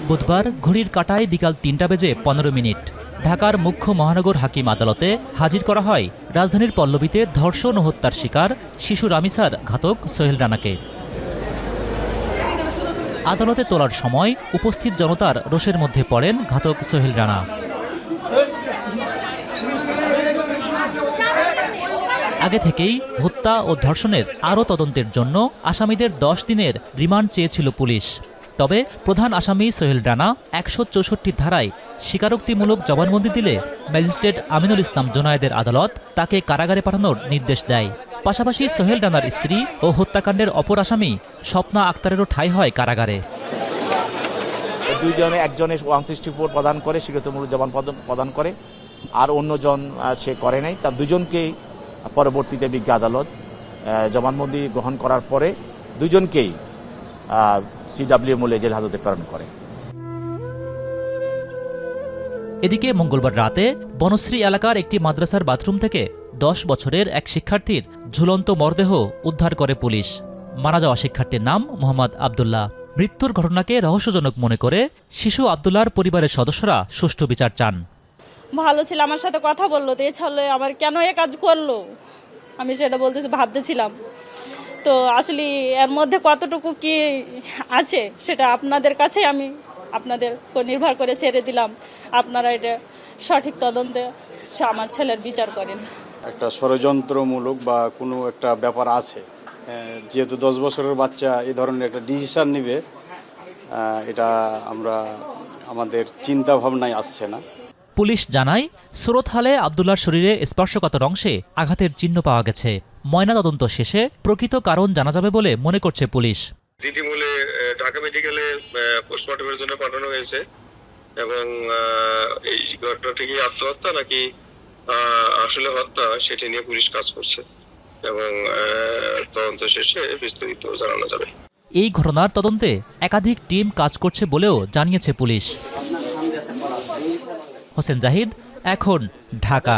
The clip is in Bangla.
বুধবার ঘড়ির কাঁটায় বিকাল ৩টা বেজে ১৫ মিনিট ঢাকার মুখ্য মহানগর হাকিম আদালতে হাজির করা হয় রাজধানীর পল্লবীতে ধর্ষণ ও হত্যার শিকার শিশু রামিসার ঘাতক সোহেল রানাকে। আদালতে তোলার সময় উপস্থিত জনতার রোষের মধ্যে পড়েন ঘাতক সোহেল রানা। আগে থেকেই হত্যা ও ধর্ষণের আরও তদন্তের জন্য আসামিদের ১০ দিনের রিমান্ড চেয়েছিল পুলিশ। তবে প্রধান আসামি সোহেল রানা ১৬৪ ধারায় স্বীকারোক্তিমূলক জবানবন্দি দিলে ম্যাজিস্ট্রেট আমিনুল ইসলাম জোনায়েদের আদালত তাকে কারাগারে পাঠানোর নির্দেশ দেয়। পাশাপাশি সোহেল রানার স্ত্রী ও হত্যাকাণ্ডের অপর আসামি স্বপ্না আক্তারেরও ঠাঁই হয় কারাগারে। দুইজনে একজনে 164 প্রদান করে, স্বীকৃতিমূলক জবান প্রদান করে, আর অন্যজন সে করে নাই। তার দুজনকেই পরবর্তীতে বিজ্ঞ আদালত জবানবন্দি গ্রহণ করার পরে দুজনকেই সিডব্লিউ মূলে জেল হাজতে প্রেরণ করে। এদিকে মঙ্গলবার রাতে বনশ্রী এলাকার একটি মাদ্রাসার বাথরুম থেকে ১০ বছরের এক শিক্ষার্থীর ঝুলন্ত মরদেহ উদ্ধার করে পুলিশ। মারা যাওয়া শিক্ষার্থীর নাম মোহাম্মদ আবদুল্লাহ। মৃত্যুর ঘটনাকে রহস্যজনক মনে করে শিশু আবদুল্লাহর পরিবারের সদস্যরা সুষ্ঠু বিচার চান। ভালো ছিল, আমার সাথে কথা বললো, তো এছাড়া আমার কেন এ কাজ করলো আমি সেটা ভাবতেছিলাম। তো আসলে এর মধ্যে কতটুকু কি আছে সেটা আপনাদের কাছে আমি আপনাদের উপর নির্ভর করে ছেড়ে দিলাম। আপনারা এটা সঠিক তদন্তে আমার ছেলের বিচার করেন। একটা ষড়যন্ত্রমূলক বা কোনো একটা ব্যাপার আছে, যেহেতু 10 বছরের বাচ্চা এই ধরনের একটা ডিসিশন নেবে, এটা আমাদের চিন্তা ভাবনায় আসছে না। পুলিশ জানায় সুরতহালে আবদুল্লাহর শরীরে স্পর্শকাতর অংশে আঘাতের চিহ্ন পাওয়া গেছে। ময়নাতদন্ত শেষে প্রকৃত কারণ জানা যাবে বলে মনে করছে পুলিশ। দিদিমূলে ঢাকা মেডিকেলে পোস্টমর্টমের জন্য পাঠানো হয়েছে এবং এই ঘটনাটি কি আত্মহত্যা নাকি আসলে হত্যা সেটা নিয়ে পুলিশ কাজ করছে এবং তদন্ত শেষে বিস্তারিত জানানো যাবে। এই ঘটনার তদন্তে একাধিক টিম কাজ করছে বলেও জানিয়েছে পুলিশ। হোসেন জাহিদ, এখন, ঢাকা।